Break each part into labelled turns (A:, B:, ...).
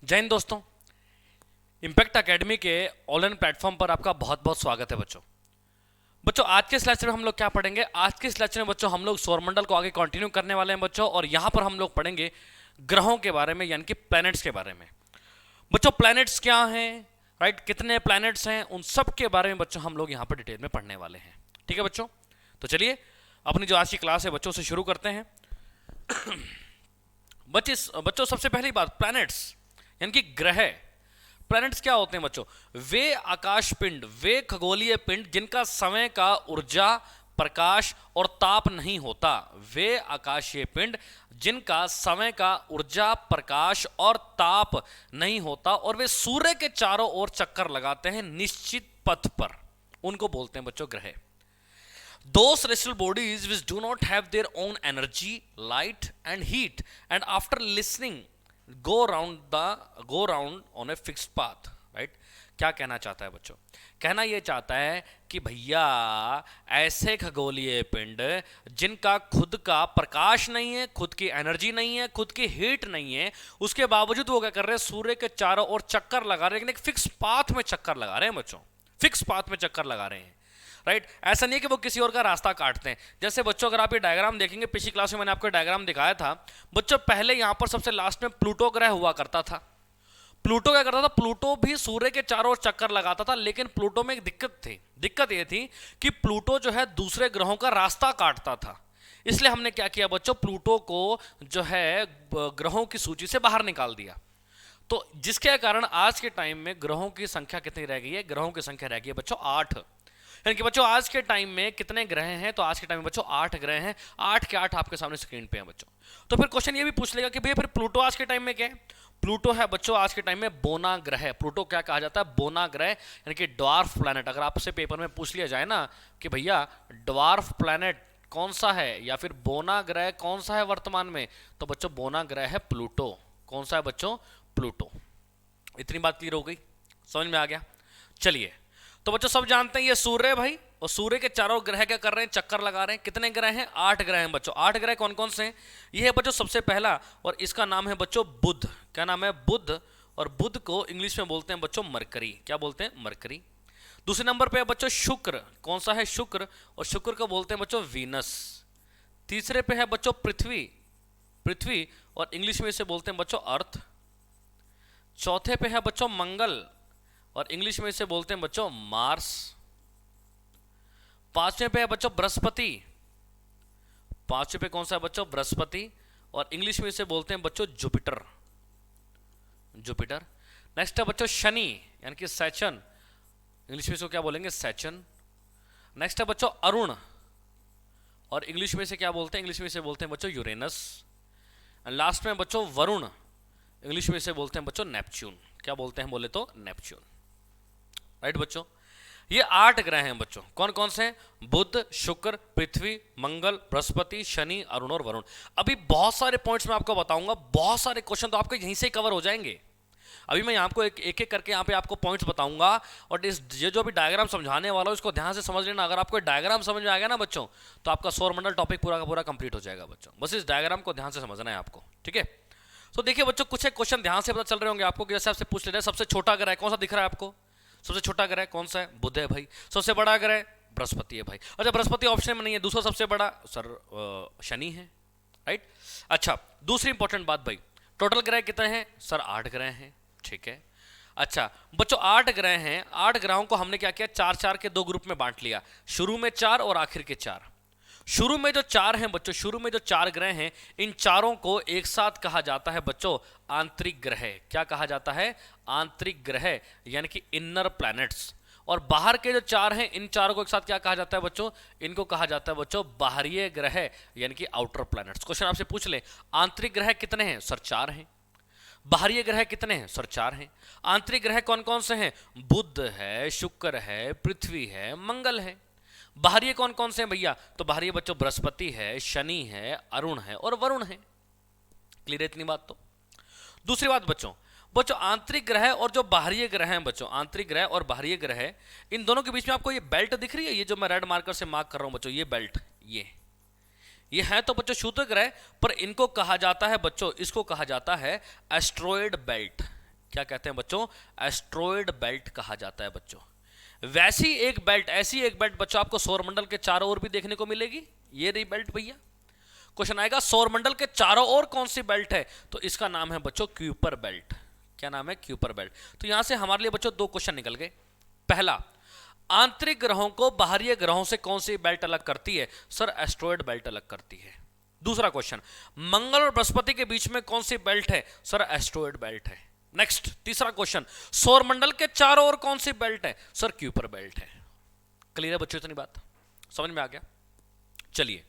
A: जय हिंद दोस्तों। Impact academy के ऑनलाइन प्लेटफॉर्म पर आपका बहुत बहुत स्वागत है बच्चों। आज के इस लेक्चर में हम लोग क्या पढ़ेंगे? आज के इस लेक्चर में बच्चों हम लोग सौरमंडल को आगे कंटिन्यू करने वाले हैं बच्चों, और यहाँ पर हम लोग पढ़ेंगे ग्रहों के बारे में, यानी कि प्लैनेट्स के बारे में। बच्चों प्लैनेट्स क्या हैं, राइट, कितने प्लैनेट्स हैं, उन सब के बारे में बच्चों हम लोग यहाँ पर डिटेल में पढ़ने वाले हैं। ठीक है बच्चों, तो चलिए अपनी जो आज की क्लास है बच्चों से शुरू करते हैं। बच्चों सबसे पहली बात, प्लैनेट्स यानी कि ग्रह। प्लैनेट्स क्या होते हैं बच्चों? वे आकाश पिंड, वे खगोलीय पिंड जिनका समय का ऊर्जा, प्रकाश और ताप नहीं होता। वे आकाशीय पिंड जिनका समय का ऊर्जा, प्रकाश और ताप नहीं होता और वे सूर्य के चारों ओर चक्कर लगाते हैं निश्चित पथ पर, उनको बोलते हैं बच्चों ग्रह। Those celestial bodies which do not have their own energy, light and heat and after listening go round on a fixed path, right? क्या कहना चाहता है बच्चों? कहना यह चाहता है कि भैया ऐसे खगोलीय पिंड जिनका खुद का प्रकाश नहीं है, खुद की एनर्जी नहीं है, खुद की हीट नहीं है, उसके बावजूद वो क्या कर रहे हैं? सूर्य के चारों ओर चक्कर लगा रहे हैं, लेकिन एक फिक्स पाथ में चक्कर लगा रहे हैं बच्चों, फिक्स पाथ में चक्कर लगा रहे हैं, राइट। ऐसा नहीं है कि वो किसी और का रास्ता काटते हैं। जैसे बच्चों अगर आप ये डायग्राम देखेंगे, पिछली क्लास में मैंने आपको डायग्राम दिखाया था बच्चों, पहले यहां पर सबसे लास्ट में प्लूटो ग्रह हुआ करता था। प्लूटो क्या करता था? प्लूटो भी सूर्य के चारों ओर चक्कर लगाता था, लेकिन प्लूटो में एक दिक्कत थी। दिक्कत ये थी कि प्लूटो जो है दूसरे ग्रहों का रास्ता काटता था। इसलिए हमने क्या किया बच्चों, प्लूटो को जो है ग्रहों की सूची से बाहर निकाल दिया। तो जिसके कारण आज के टाइम में ग्रहों की संख्या कितनी रह गई है? ग्रहों की संख्या रह गई है बच्चों 8। यानी कि बच्चों आज के टाइम में कितने ग्रह हैं? तो आज के टाइम में बच्चों 8 ग्रह हैं। 8 के 8 आपके सामने स्क्रीन पे हैं बच्चों। तो फिर क्वेश्चन ये भी पूछ लेगा कि भैया फिर प्लूटो आज के टाइम में क्या है? प्लूटो है बच्चों आज के टाइम में बोना ग्रह। प्लूटो क्या कहा जाता है? बोना ग्रह, यानी कि ड्वार्फ प्लैनेट। अगर आपसे पेपर में पूछ लिया जाए ना कि भैया ड्वार्फ प्लैनेट कौन सा है या फिर बोना ग्रह कौन सा है वर्तमान में, तो बच्चों बोना ग्रह है प्लूटो। कौन सा है बच्चों? प्लूटो। इतनी बात क्लियर हो गई, समझ में आ गया? चलिए, तो बच्चों सब जानते हैं ये सूर्य है भाई, और सूर्य के चारों ग्रह क्या कर रहे हैं? चक्कर लगा रहे हैं। कितने ग्रह हैं? 8 ग्रह हैं बच्चों। 8 ग्रह कौन कौन से हैं? ये है बच्चों सबसे पहला, और इसका नाम है बच्चों बुध। क्या नाम है? बुध। और बुध को इंग्लिश में बोलते हैं बच्चों मरकरी। क्या बोलते हैं? मरकरी। दूसरे नंबर पे है बच्चों शुक्र। कौन सा है? शुक्र। और शुक्र को बोलते हैं बच्चों वीनस। तीसरे पे है बच्चों पृथ्वी। पृथ्वी और इंग्लिश में इसे बोलते हैं बच्चों अर्थ। चौथे पे है बच्चों मंगल, और इंग्लिश में इसे बोलते हैं बच्चों मार्स। पांचवें पे है बच्चों बृहस्पति। पांचवें पे कौन सा है बच्चों? बृहस्पति, और इंग्लिश में इसे बोलते हैं बच्चों जुपिटर। जुपिटर। नेक्स्ट है बच्चों शनि, यानी कि सैचन। इंग्लिश में इसको क्या बोलेंगे? सैचन। नेक्स्ट है बच्चों अरुण, और इंग्लिश में इसे क्या बोलते हैं? इंग्लिश में इसे बोलते हैं बच्चों यूरेनस। लास्ट में बच्चों वरुण, इंग्लिश में इसे बोलते हैं बच्चों नेपच्यून। क्या बोलते हैं बोले तो? नेपच्यून, राइट बच्चों। ये 8 ग्रह हैं बच्चों। कौन कौन से हैं? बुध, शुक्र, पृथ्वी, मंगल, बृहस्पति, शनि, अरुण और वरुण। अभी बहुत सारे पॉइंट्स मैं आपको बताऊंगा, बहुत सारे क्वेश्चन तो आपके यहीं से कवर हो जाएंगे। अभी मैं आपको एक एक करके यहाँ पे आपको पॉइंट्स बताऊंगा, और इस ये जो अभी डायग्राम समझाने वाला हूँ इसको ध्यान से समझ लेना। अगर आपको डायग्राम समझ में आ गया ना बच्चों, तो आपका सौरमंडल टॉपिक पूरा का पूरा कंप्लीट हो जाएगा बच्चों। बस इस डायग्राम को ध्यान से समझना है आपको, ठीक है? तो देखिए बच्चों, कुछ एक क्वेश्चन ध्यान से पता चल रहे होंगे आपको कि जैसे आपसे पूछ ले रहे हैं सबसे छोटा ग्रह कौन सा दिख रहा है आपको? सबसे छोटा ग्रह कौन सा है? बुध है भाई। सबसे बड़ा ग्रह बृहस्पति है भाई। अच्छा, बृहस्पति ऑप्शन में नहीं है। दूसरा सबसे बड़ा सर शनि है, राइट। अच्छा, दूसरी इंपॉर्टेंट बात भाई, टोटल ग्रह कितने हैं? सर 8 ग्रह हैं, ठीक है। अच्छा बच्चों 8 ग्रह हैं। 8 ग्रहों को हमने क्या किया? 4-4 के 2 ग्रुप में बांट लिया। शुरू में 4 और आखिर के 4। शुरू में जो 4 हैं बच्चों, शुरू में जो 4 ग्रह हैं, इन चारों को एक साथ कहा जाता है बच्चों आंतरिक ग्रह। क्या कहा जाता है? आंतरिक ग्रह, यानी कि इनर प्लैनेट्स। और बाहर के जो 4 हैं, इन चारों को एक साथ क्या कहा जाता है बच्चों? इनको कहा जाता है बच्चों बाहरीय ग्रह, यानी कि आउटर प्लैनेट्स। क्वेश्चन आपसे पूछ ले, आंतरिक ग्रह कितने हैं? सर 4 हैं। बाहरीय ग्रह कितने हैं? सर 4 हैं। आंतरिक ग्रह कौन कौन से हैं? बुध है, शुक्र है, पृथ्वी है, मंगल है। बाहरी कौन कौन से हैं भैया? तो बाहरी बच्चों बृहस्पति है, शनि है, अरुण है और वरुण है। क्लियर है इतनी बात? तो दूसरी बात बच्चों, आंतरिक ग्रह और जो बाहरी ग्रह हैं बच्चों, आंतरिक ग्रह और बाहरी ग्रह, इन दोनों के बीच में आपको ये बेल्ट दिख रही है, ये जो मैं रेड मार्कर से मार्क कर रहा हूं बच्चों, ये बेल्ट, ये है तो बच्चों क्षुद्र ग्रह, पर इनको कहा जाता है बच्चों, इसको कहा जाता है एस्ट्रॉयड बेल्ट। क्या कहते हैं बच्चों? एस्ट्रॉयड बेल्ट कहा जाता है बच्चों। वैसी एक बेल्ट, ऐसी एक बेल्ट बच्चों आपको सौरमंडल के चारों ओर भी देखने को मिलेगी। ये रही बेल्ट भैया। क्वेश्चन आएगा सौरमंडल के चारों ओर कौन सी बेल्ट है, तो इसका नाम है बच्चों क्यूपर बेल्ट। क्या नाम है? Kuiper belt. तो यहां से हमारे लिए बच्चों दो क्वेश्चन निकल गए। पहला, आंतरिक ग्रहों को बाहरी ग्रहों से कौन सी बेल्ट अलग करती है? सर एस्ट्रॉयड बेल्ट अलग करती है। दूसरा क्वेश्चन, मंगल और बृहस्पति के बीच में कौन सी बेल्ट है? सर एस्ट्रॉयड बेल्ट है। नेक्स्ट, तीसरा क्वेश्चन, सौरमंडल के चारों ओर कौन सी बेल्ट है? सर क्यूपर बेल्ट है। क्लियर है बच्चों? इतनी बात समझ में आ गया? चलिए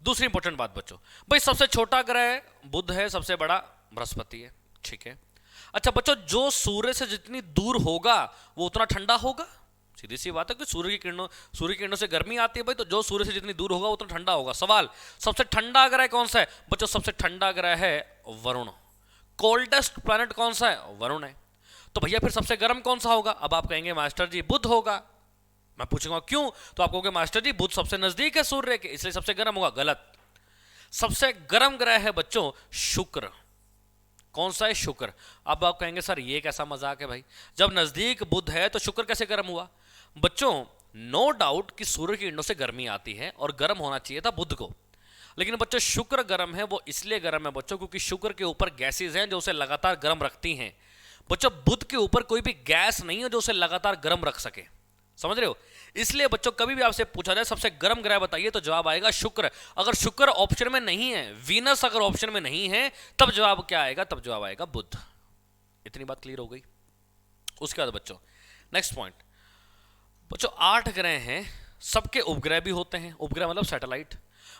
A: दूसरी इंपॉर्टेंट बात बच्चों, भाई सबसे छोटा ग्रह बुध है, सबसे बड़ा बृहस्पति है, ठीक है। अच्छा बच्चों, जो सूर्य से जितनी दूर होगा वो उतना ठंडा होगा। सीधी सी बात है कि सूर्य की किरणों से गर्मी आती है भाई, तो जो सूर्य से जितनी दूर होगा उतना ठंडा होगा। सवाल, सबसे ठंडा ग्रह कौन सा है? बच्चों सबसे ठंडा ग्रह है वरुण। कोल्डेस्ट प्लैनेट कौन सा है? वरुण है। तो भैया फिर सबसे गर्म कौन सा होगा? अब आप कहेंगे मास्टर जी बुध होगा। मैं पूछूंगा क्यों? तो आप कहोगे मास्टर जी बुध सबसे नजदीक है सूर्य के, इसलिए सबसे गर्म होगा। गलत। सबसे गर्म ग्रह है बच्चों शुक्र। कौन सा है? शुक्र। अब आप कहेंगे सर ये कैसा मजाक है भाई, जब नजदीक बुध है तो शुक्र कैसे गर्म हुआ? बच्चों नो डाउट कि सूर्य की किरणों से गर्मी आती है और गर्म होना चाहिए था बुध को, लेकिन बच्चों शुक्र गर्म है। वो इसलिए गर्म है बच्चों क्योंकि शुक्र के ऊपर गैसेज हैं जो उसे लगातार गर्म रखती हैं। बच्चों बुध के ऊपर कोई भी गैस नहीं है जो उसे लगातार गर्म रख सके। समझ रहे हो? इसलिए बच्चों कभी भी आपसे पूछा जाए सबसे गर्म ग्रह बताइए तो जवाब आएगा शुक्र। अगर शुक्र ऑप्शन में नहीं है, वीनस अगर ऑप्शन में नहीं है, तब जवाब क्या आएगा? तब जवाब आएगा बुध। इतनी बात क्लियर हो गई? उसके बाद बच्चों नेक्स्ट पॉइंट, बच्चों 8 ग्रह हैं, सबके उपग्रह भी होते हैं। उपग्रह मतलब सैटेलाइट।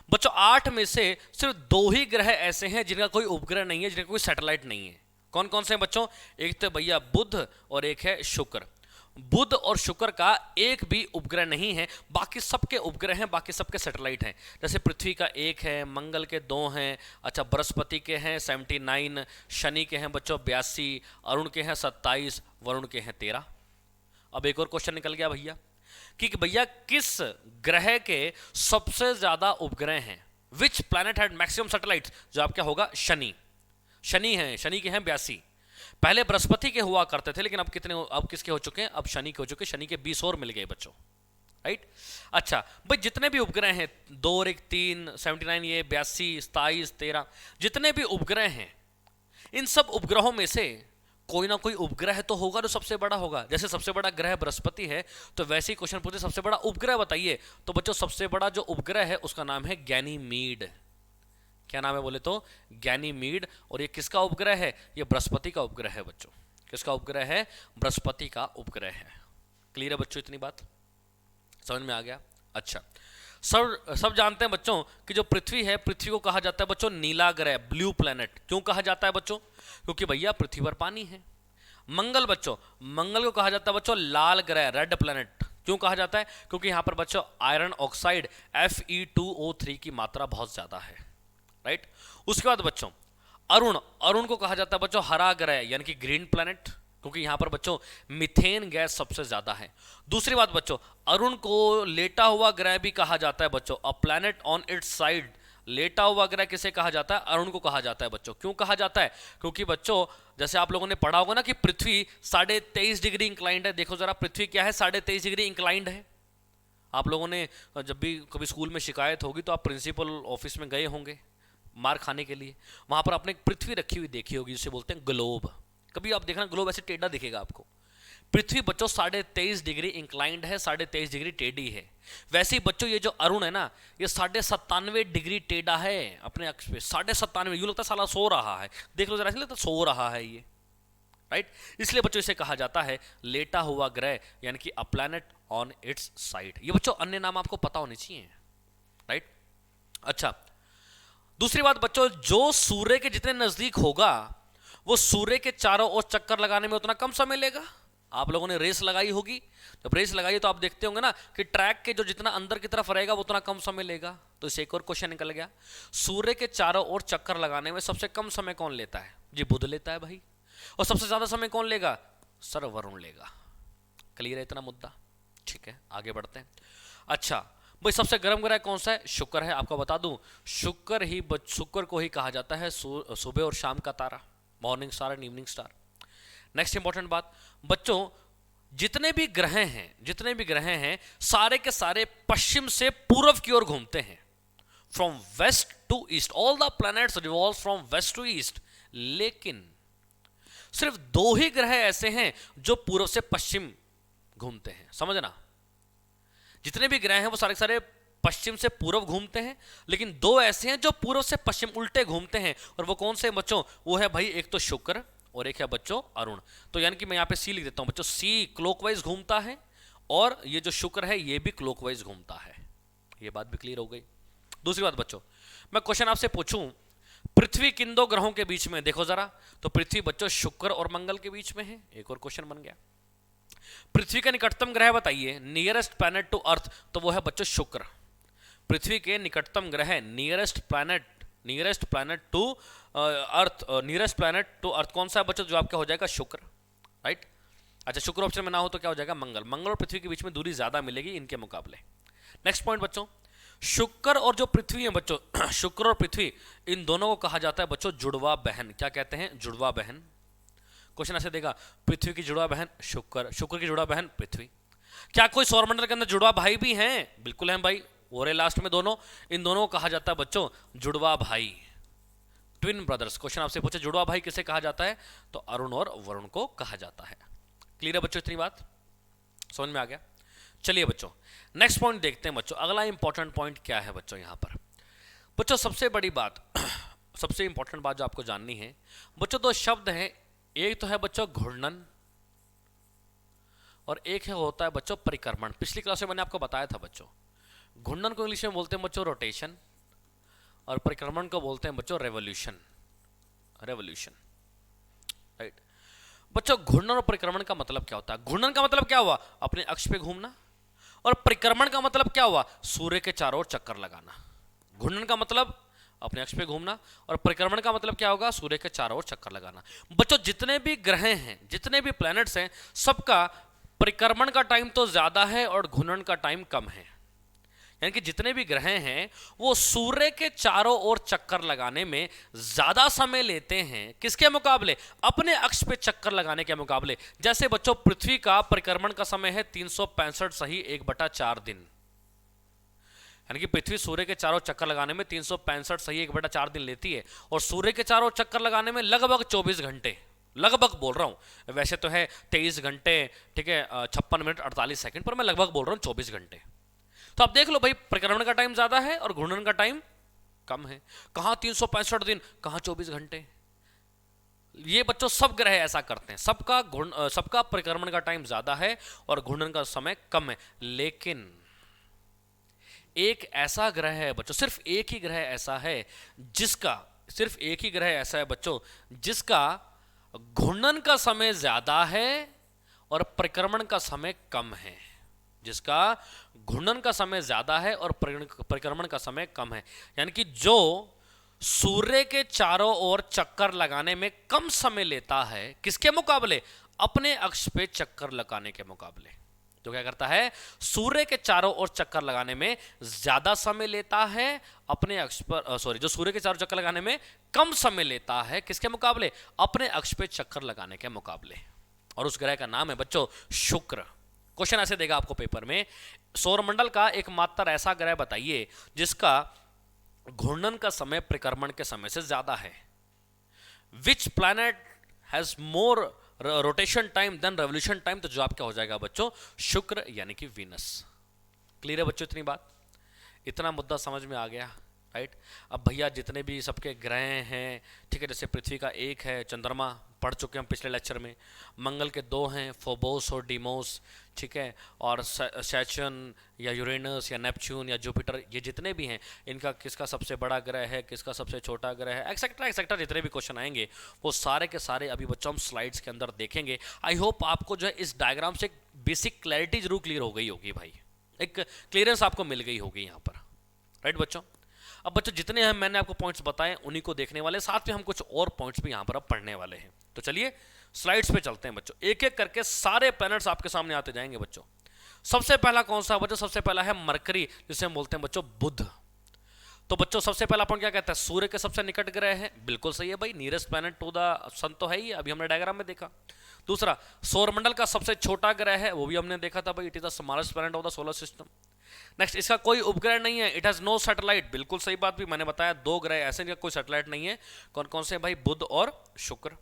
A: बच्चों 8 में से सिर्फ 2 ही ग्रह ऐसे हैं जिनका कोई उपग्रह नहीं है, जिनका कोई सैटेलाइट नहीं है। कौन कौन से हैं बच्चों? एक तो भैया बुध और एक है शुक्र। बुध और शुक्र का एक भी उपग्रह नहीं है, बाकी सबके उपग्रह हैं, बाकी सबके सैटेलाइट हैं। जैसे पृथ्वी का 1 है, मंगल के 2 हैं, अच्छा बृहस्पति के हैं 79, शनि के हैं बच्चों 82, अरुण के हैं 27, वरुण के हैं 13। अब एक और क्वेश्चन निकल गया भैया कि भैया किस ग्रह के सबसे ज्यादा उपग्रह हैं? Which planet had maximum satellites? जवाब क्या होगा? शनि। शनि है, शनि के हैं 82। पहले बृहस्पति के हुआ करते थे, लेकिन अब कितने, अब किसके हो चुके हैं? अब शनि के हो चुके हैं। शनि के 20 और मिल गए बच्चों, राइट। अच्छा भाई जितने भी उपग्रह हैं 2 और 1 3, 79 ये 82, 27, 13, जितने भी उपग्रह हैं इन सब उपग्रहों में से कोई ना कोई उपग्रह तो होगा जो सबसे बड़ा होगा। जैसे सबसे बड़ा ग्रह बृहस्पति है, तो वैसे ही क्वेश्चन पूछे सबसे बड़ा उपग्रह बताइए, तो बच्चों सबसे बड़ा जो उपग्रह है उसका नाम है गैनीमीड। क्या नाम है बोले तो? गैनीमीड। और ये किसका उपग्रह है? ये बृहस्पति का उपग्रह है बच्चों। किसका उपग्रह है? बृहस्पति का उपग्रह है। क्लियर है बच्चों? इतनी बात समझ में आ गया? अच्छा सब जानते हैं बच्चों कि जो पृथ्वी है, पृथ्वी को कहा जाता है बच्चों नीला ग्रह, ब्लू प्लैनेट। क्यों कहा जाता है बच्चों? क्योंकि भैया पृथ्वी पर पानी है। मंगल बच्चों, मंगल को कहा जाता है बच्चों लाल ग्रह, रेड प्लैनेट। क्यों कहा जाता है? क्योंकि यहां पर बच्चों आयरन ऑक्साइड Fe2O3 की मात्रा बहुत ज्यादा है, राइट। उसके बाद बच्चों अरुण, अरुण को कहा जाता है बच्चों हरा ग्रह यानी कि ग्रीन प्लैनेट, क्योंकि यहां पर बच्चों मीथेन गैस सबसे ज्यादा है। दूसरी बात बच्चों, अरुण को लेटा हुआ ग्रह भी कहा जाता है बच्चों, अ प्लैनेट ऑन इट्स साइड। लेटा हुआ ग्रह किसे कहा जाता है? अरुण को कहा जाता है बच्चों। क्यों कहा जाता है? क्योंकि बच्चों जैसे आप लोगों ने पढ़ा होगा ना कि पृथ्वी 23.5 डिग्री इंक्लाइंड है। देखो जरा पृथ्वी क्या है? 23.5 डिग्री इंक्लाइंड है। आप लोगों ने जब भी कभी स्कूल में शिकायत होगी तो आप प्रिंसिपल ऑफिस में गए होंगे मार खाने के लिए, वहां पर आपने एक पृथ्वी रखी हुई देखी होगी जिसे बोलते हैं ग्लोब। कभी आप देखना ग्लोब ऐसे टेढ़ा दिखेगा आपको। पृथ्वी बच्चों 23.5 डिग्री इंक्लाइंड है, 23.5 डिग्री टेढ़ी है। वैसे ही बच्चों ये जो अरुण है ना, ये 97.5 डिग्री टेढ़ा है अपने अक्ष पे। 97.5, यूं लगता है साला सो रहा है। देख लो जरा, ऐसे लगता है सो रहा है ये, राइट। इसलिए बच्चों इसे कहा जाता है लेटा हुआ ग्रह यानी कि अ प्लैनेट ऑन इट्स साइड। ये बच्चों अन्य नाम आपको पता होने चाहिए, राइट। अच्छा दूसरी बात बच्चों, जो सूर्य के जितने नजदीक होगा वो सूर्य के चारों ओर चक्कर लगाने में उतना कम समय लेगा। आप लोगों ने रेस लगाई होगी, जब रेस लगाई तो आप देखते होंगे ना कि ट्रैक के जो जितना अंदर की तरफ रहेगा वो उतना कम समय लेगा। तो इसे एक और क्वेश्चन निकल गया, सूर्य के चारों ओर चक्कर लगाने में सबसे कम समय कौन लेता है? जी बुध लेता है भाई। और सबसे ज्यादा समय कौन लेगा? सर वरुण लेगा। क्लियर है इतना मुद्दा? ठीक है आगे बढ़ते हैं। अच्छा भाई सबसे गर्म ग्रह कौन सा है? शुक्र है। आपको बता दूं शुक्र को ही कहा जाता है सुबह और शाम का तारा, morning star and evening star. Next important बात बच्चों, जितने भी ग्रह हैं सारे के सारे पश्चिम से पूर्व की ओर घूमते हैं, from west to east, all the planets revolve from west to east. लेकिन सिर्फ 2 ही ग्रह ऐसे हैं जो पूर्व से पश्चिम घूमते हैं, समझना। जितने भी ग्रह हैं वो सारे के सारे पश्चिम से पूर्व घूमते हैं, लेकिन 2 ऐसे हैं जो पूर्व से पश्चिम उल्टे घूमते हैं। और वो कौन से बच्चों? वो है भाई एक तो शुक्र और एक है बच्चों अरुण। तो यानी कि मैं यहां पे सी लिख देता हूं बच्चों, सी क्लॉकवाइज घूमता है और ये जो शुक्र है ये भी क्लॉकवाइज घूमता है। ये बात भी क्लियर हो गई। दूसरी बात बच्चों, मैं क्वेश्चन आपसे पूछूं, पृथ्वी किन 2 ग्रहों के बीच में? देखो जरा, तो पृथ्वी बच्चों शुक्र और मंगल के बीच में है। एक और क्वेश्चन बन गया। पृथ्वी का निकटतम ग्रह बताइए, नियरेस्ट प्लैनेट टू अर्थ, तो वो है बच्चों शुक्र। पृथ्वी के निकटतम ग्रह नियरेस्ट प्लैनेट टू अर्थ कौन सा है बच्चों? जो आपका हो जाएगा शुक्र, राइट। अच्छा, शुक्र ऑप्शन में ना हो तो क्या हो जाएगा? मंगल और पृथ्वी के बीच में दूरी ज्यादा मिलेगी इनके मुकाबले। नेक्स्ट पॉइंट बच्चों, शुक्र और जो पृथ्वी है बच्चों, शुक्र और पृथ्वी इन दोनों को कहा जाता है बच्चों जुड़वा बहन। क्या कहते हैं? जुड़वा बहन। क्वेश्चन ऐसे देगा, पृथ्वी की जुड़वा बहन शुक्र, शुक्र की जुड़वा बहन पृथ्वी। क्या कोई सौरमंडल के अंदर जुड़वा भाई भी हैं? बिल्कुल हैं भाई, और लास्ट में दोनों। इन दोनों को कहा जाता है बच्चों जुड़वा भाई, ट्विन ब्रदर्स। क्वेश्चन आपसे पूछे जुड़वा भाई किसे कहा जाता है? तो अरुण और वरुण को कहा जाता है। क्लियर है बच्चों? इतनी बात समझ में आ गया? चलिए बच्चों नेक्स्ट पॉइंट देखते हैं बच्चों। अगला इंपॉर्टेंट पॉइंट क्या है बच्चों? यहां पर बच्चों सबसे बड़ी बात सबसे इंपॉर्टेंट बात जो आपको जाननी है बच्चों, 2 शब्द हैं। एक तो है बच्चों घूर्णन और एक है होता है बच्चों परिक्रमण। पिछली क्लास में मैंने आपको बताया था बच्चों, घूर्णन को इंग्लिश में बोलते हैं बच्चों रोटेशन और परिक्रमण को बोलते हैं बच्चों रेवोल्यूशन, राइट। बच्चों घूर्णन और परिक्रमण का मतलब क्या होता है? घूर्णन का मतलब क्या हुआ? अपने अक्ष पे घूमना। और परिक्रमण का मतलब क्या हुआ? सूर्य के चारों ओर चक्कर लगाना। घूर्णन का मतलब अपने अक्ष पे घूमना और परिक्रमण का मतलब क्या होगा? सूर्य के चारों ओर चक्कर लगाना। बच्चों जितने भी ग्रह हैं, जितने भी प्लैनेट्स हैं, सबका परिक्रमण का टाइम तो ज्यादा है और घूर्णन का टाइम कम है। यानी कि जितने भी ग्रह हैं वो सूर्य के चारों ओर चक्कर लगाने में ज्यादा समय लेते हैं। किसके मुकाबले? अपने अक्ष पे चक्कर लगाने के मुकाबले। जैसे बच्चों पृथ्वी का परिक्रमण का समय है 365 सही 1/4 दिन। यानी कि पृथ्वी सूर्य के चारों चक्कर लगाने में 365 सही 1/4 दिन लेती है और सूर्य के चारों चक्कर लगाने में लगभग 24 घंटे, लगभग बोल रहा हूं, वैसे तो है 23 घंटे, ठीक है, 56 मिनट 48 सेकंड, पर मैं लगभग बोल रहा हूं 24 घंटे। तो आप देख लो भाई, परिक्रमण का टाइम ज्यादा है और घूर्णन का टाइम कम है। कहां 365 दिन, कहां 24 घंटे। ये बच्चों सब ग्रह ऐसा करते हैं, सबका परिक्रमण का टाइम ज्यादा है और घूर्णन का समय कम है। लेकिन एक ऐसा ग्रह है बच्चों, सिर्फ एक ही ग्रह ऐसा है बच्चों जिसका घूर्णन का समय ज्यादा है और परिक्रमण का समय कम है। जिसका घूर्णन का समय ज्यादा है और परिक्रमण का समय कम है। यानी कि जो सूर्य के चारों ओर चक्कर लगाने में कम समय लेता है, किसके मुकाबले? अपने अक्ष पे चक्कर लगाने के मुकाबले। तो क्या करता है? सूर्य के चारों ओर चक्कर लगाने में ज्यादा समय लेता है अपने अक्ष पर, जो सूर्य के चारों चक्कर लगाने में कम समय लेता है, किसके मुकाबले? अपने अक्ष पे चक्कर लगाने के मुकाबले। और उस ग्रह का नाम है बच्चों शुक्र। क्वेश्चन ऐसे देगा आपको पेपर में, सौरमंडल का एकमात्र ऐसा ग्रह बताइए जिसका घूर्णन का समय परिक्रमण के समय से ज्यादा है। Which planet has more rotation time than revolution time? तो जवाब क्या हो जाएगा बच्चों? शुक्र यानी कि वीनस। क्लियर है बच्चों? इतनी बात, इतना मुद्दा समझ में आ गया, राइट। अब भैया जितने भी सबके ग्रह हैं, ठीक है, जैसे पृथ्वी का एक है, चंद्रमा पढ़ चुके हम पिछले लेक्चर में, मंगल के 2 हैं, फोबोस और डीमोस, ठीक है, और सैटर्न या यूरेनस या नेपच्यून या जुपिटर, ये जितने भी हैं, इनका किसका सबसे बड़ा ग्रह है, किसका सबसे छोटा ग्रह है, एक्सेट्रा एक्सेट्रा, जितने भी क्वेश्चन आएंगे वो सारे के सारे अभी बच्चों हम स्लाइड्स के अंदर देखेंगे। आई होप आपको जो है इस डायग्राम से एक बेसिक क्लैरिटी जरूर क्लियर हो गई होगी भाई, एक क्लियरेंस आपको मिल गई होगी यहाँ पर, राइट बच्चों। अब बच्चों जितने हम मैंने आपको पॉइंट्स बताए उन्हीं को देखने वाले, साथ में हम कुछ और पॉइंट्स भी यहाँ पर अब पढ़ने वाले हैं। तो चलिए स्लाइड्स पे चलते हैं बच्चों, एक एक करके सारे प्लैनेट्स आपके सामने आते जाएंगे बच्चों। सबसे पहला कौन सा बच्चों? सबसे पहला है मरकरी, जिसे हम बोलते हैं बच्चों बुध। तो बच्चों सबसे पहला पॉइंट क्या कहता है? सूर्य के सबसे निकट ग्रह है। बिल्कुल सही है भाई, नियरेस्ट प्लैनेट टू द सन तो है ही, अभी हमने डायग्राम में देखा। दूसरा, सौरमंडल का सबसे छोटा ग्रह है, वो भी हमने देखा था भाई, it is the smallest planet of the solar system. Next, इसका कोई उपग्रह नहीं है, इट हैज नो सैटेलाइट, बिल्कुल सही बात भी मैंने बताया, 2 ग्रह ऐसे जिनका कोई सैटेलाइट नहीं है, कौन कौन से भाई, बुध और शुक्र।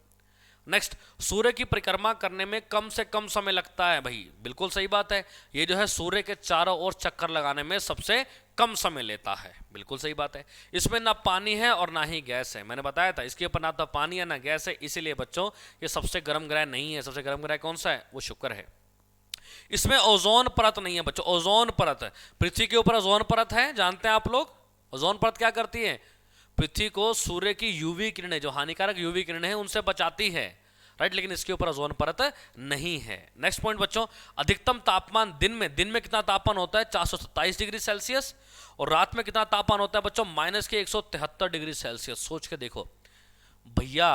A: नेक्स्ट, सूर्य की परिक्रमा करने में कम से कम समय लगता है भाई, बिल्कुल सही बात है, ये जो है सूर्य के चारों ओर चक्कर लगाने में सबसे कम समय लेता है, बिल्कुल सही बात है। इसमें ना पानी है और ना ही गैस है, मैंने बताया था इसके ऊपर ना तो पानी है ना गैस है, इसीलिए बच्चों ये सबसे गर्म ग्रह नहीं है। सबसे गर्म ग्रह कौन सा है, वो शुक्र है। इसमें ओजोन परत नहीं है बच्चों, ओजोन परत, पृथ्वी के ऊपर ओजोन परत है, जानते हैं आप लोग। ओजोन परत क्या करती है, पृथ्वी को सूर्य की यूवी किरणें, जो हानिकारक यूवी किरणें हैं, उनसे बचाती है, राइट, लेकिन इसके ऊपर ओजोन परत नहीं है। नेक्स्ट पॉइंट बच्चों, अधिकतम तापमान दिन में कितना तापमान होता है, 427 डिग्री सेल्सियस, और रात में कितना तापमान होता है बच्चों, -173 डिग्री सेल्सियस। सोच के देखो भैया,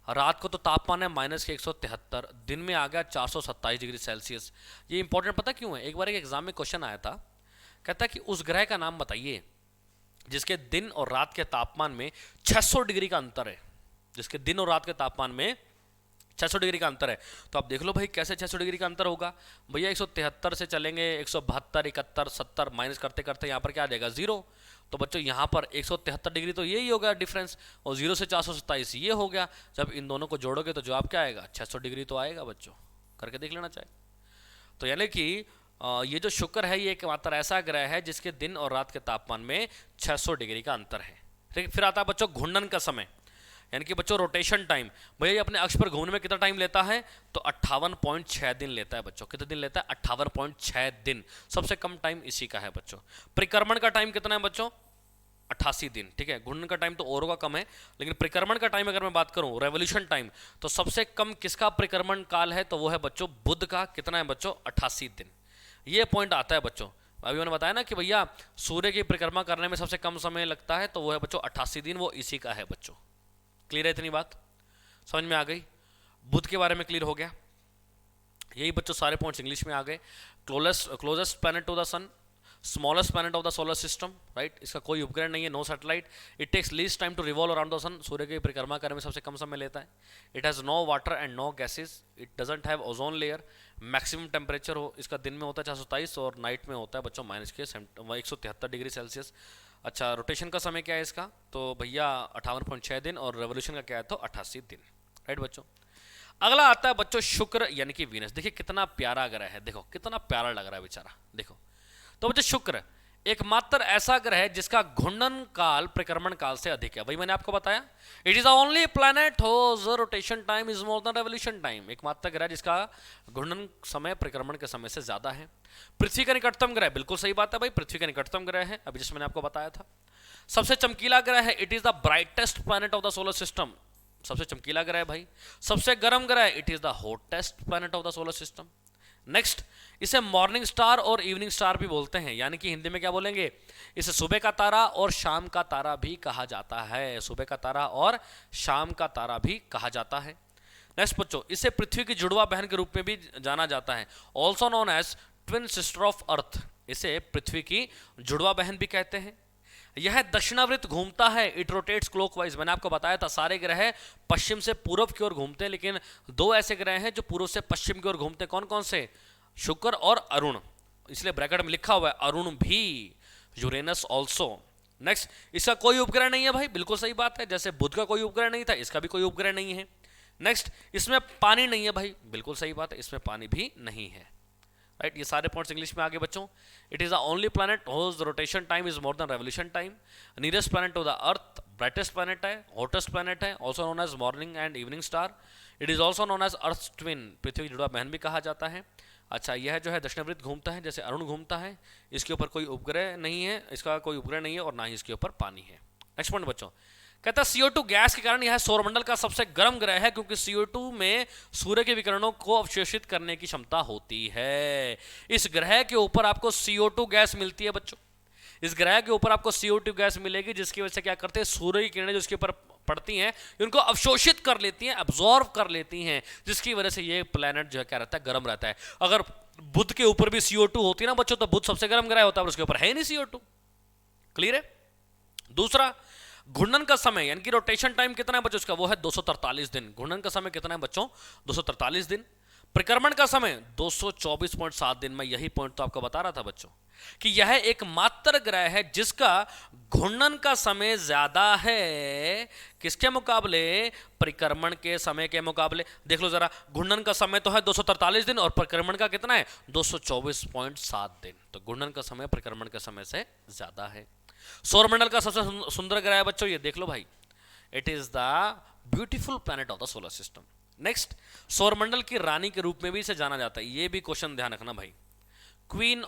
A: रात को तो तापमान है -173, दिन में आ गया 427 डिग्री सेल्सियस। ये इंपॉर्टेंट पता क्यों है, एक बार एक एग्जाम में क्वेश्चन आया था, कहता है कि उस ग्रह का नाम बताइए जिसके दिन और रात के तापमान में 600 डिग्री का अंतर है, जिसके दिन और रात के तापमान में 600 डिग्री का अंतर है। तो आप देख लो भाई कैसे 600 डिग्री का अंतर होगा भैया, 173 से चलेंगे 172, 71, 70 माइनस करते करते यहाँ पर क्या आ जाएगा, 0। तो बच्चों यहाँ पर 173 डिग्री तो यही हो गया डिफरेंस, और 0 से 427 ये हो गया। जब इन दोनों को जोड़ोगे तो जवाब क्या आएगा, 600 डिग्री तो आएगा बच्चों, करके देख लेना चाहिए। तो यानी कि ये जो शुक्र है ये एकमात्र ऐसा ग्रह है जिसके दिन और रात के तापमान में 600 डिग्री का अंतर है। ठीक, फिर आता है बच्चों घूर्णन का समय, यानी कि बच्चों रोटेशन टाइम। भैया ये अपने अक्ष पर घूमने में कितना टाइम लेता है, तो 58.6 दिन लेता है बच्चों। कितने दिन लेता है, 58.6 दिन, सबसे कम टाइम इसी का है बच्चों। परिक्रमण का टाइम कितना है बच्चों, 88 दिन। ठीक है, घूर्णन का टाइम तो और का कम है, लेकिन परिक्रमण का टाइम अगर मैं बात करूं, रेवोल्यूशन टाइम, तो सबसे कम किसका परिक्रमण काल है, तो वो है बच्चों बुध का। कितना है बच्चों, 88 दिन। ये पॉइंट आता है बच्चों, अभी मैंने बताया ना कि भैया सूर्य की परिक्रमा करने में सबसे कम समय लगता है, तो वो है बच्चों 88 दिन, वो इसी का है बच्चों। क्लियर है, इतनी बात समझ में आ गई। बुध के बारे में क्लियर हो गया, यही बच्चों सारे पॉइंट्स इंग्लिश में आ गए। Closest planet to the sun, smallest planet of the solar system, right, इसका कोई उपग्रह नहीं है, no satellite. It takes least time to revolve around the sun, सूर्य की परिक्रमा करने में सबसे कम समय लेता है। It has no water and no gases, it doesn't have ozone layer. Maximum temperature हो इसका दिन में होता है 427, और नाइट में होता है बच्चों -173 डिग्री सेल्सियस। अच्छा, रोटेशन का समय क्या है इसका, तो भैया 58.6 दिन, और रेवोल्यूशन का क्या है, तो 88 दिन, राइट बच्चों। अगला आता है बच्चों शुक्र यानी कि वीनस। देखिए कितना प्यारा ग्रह है, देखो कितना प्यारा लग रहा है बेचारा, देखो। तो बच्चों शुक्र एकमात्र ऐसा ग्रह है जिसका घूर्णन काल परिक्रमण काल से अधिक है। वही मैंने आपको बताया, it is the only planet whose rotation time is more than revolution time. एकमात्र ग्रह जिसका घूर्णन समय परिक्रमण के समय से ज्यादा है। पृथ्वी का निकटतम ग्रह, बिल्कुल सही बात है भाई, पृथ्वी का निकटतम ग्रह है, अभी जिसमें मैंने आपको बताया था। सबसे चमकीला ग्रह है, it is the brightest planet of the solar system, सबसे चमकीला ग्रह है भाई। सबसे गर्म ग्रह, it is the hottest planet of the solar system. Next, इसे मॉर्निंग स्टार और इवनिंग स्टार भी बोलते हैं, यानी कि हिंदी में क्या बोलेंगे, इसे सुबह का तारा और शाम का तारा भी कहा जाता है। सुबह का तारा और शाम का तारा भी कहा जाता है। नेक्स्ट बच्चों, इसे पृथ्वी की जुड़वा बहन के रूप में भी जाना जाता है, also known as twin sister of Earth. इसे पृथ्वी की जुड़वा बहन भी कहते हैं। यह दक्षिणावृत्त घूमता है, इट रोटेट्स क्लॉकवाइज। मैंने आपको बताया था सारे ग्रह पश्चिम से पूर्व की ओर घूमते हैं, लेकिन 2 ऐसे ग्रह हैं जो पूर्व से पश्चिम की ओर घूमते हैं। कौन कौन से, शुक्र और अरुण, इसलिए ब्रैकेट में लिखा हुआ है अरुण भी, यूरेनस ऑल्सो। नेक्स्ट, इसका कोई उपग्रह नहीं है भाई, बिल्कुल सही बात है, जैसे बुध का कोई उपग्रह नहीं था, इसका भी कोई उपग्रह नहीं है। नेक्स्ट, इसमें पानी नहीं है भाई, बिल्कुल सही बात है, इसमें पानी भी नहीं है, राइट। ये सारे पॉइंट्स इंग्लिश में आगे बच्चों। It is the only planet whose rotation time is more than revolution time. Nearest planet to the earth, brightest planet है, हॉटेस्ट प्लैनेट है, also known as morning and evening star. It is also known as earth twin, पृथ्वी की जुड़वा बहन भी कहा जाता है। अच्छा, यह जो है दक्षिणावृत्त घूमता है जैसे अरुण घूमता है, इसके ऊपर कोई उपग्रह नहीं है, इसका कोई उपग्रह नहीं है, और ना ही इसके ऊपर पानी है। नेक्स्ट पॉइंट बच्चों, कहता है CO2 गैस के कारण यह सौरमंडल का सबसे गर्म ग्रह है, क्योंकि CO2 में सूर्य के विकिरणों को अवशोषित करने की क्षमता होती है। इस ग्रह के ऊपर आपको CO2 गैस मिलती है बच्चों, इस ग्रह के ऊपर आपको CO2 गैस मिलेगी, जिसकी वजह से क्या करते हैं, सूर्य की किरणें जो इसके ऊपर पड़ती हैं उनको अवशोषित कर लेती हैं, अब्जॉर्व कर लेती हैं, जिसकी वजह से ये प्लैनेट जो है क्या रहता है, गर्म रहता है। अगर बुध के ऊपर भी CO2 होती ना बच्चों, तो बुध सबसे गर्म ग्रह होता है, पर उसके ऊपर है नहीं CO2। क्लियर है। दूसरा, घूर्णन का समय यानी कि रोटेशन टाइम कितना है बच्चों उसका, वो है 243 दिन। घूर्णन का समय कितना है बच्चों, 243 दिन। परिक्रमण का समय 224.7 दिन। मैं यही पॉइंट तो आपको बता रहा था बच्चों कि यह एकमात्र ग्रह है जिसका घूर्णन का समय ज्यादा है किसके मुकाबले, परिक्रमण के समय के मुकाबले। देख लो जरा, घूर्णन का समय तो है 243 दिन और परिक्रमण का कितना है 224.7 दिन। तो घूर्णन का समय परिक्रमण के समय से ज्यादा है। सौरमंडल का सबसे सुंदर ग्रह है बच्चों, ये देख लो भाई, it is the beautiful planet of the solar system. Next, सौरमंडल की रानी के रूप में भी इसे जाना जाता है। ये भी क्वेश्चन ध्यान रखना भाई। क्वीन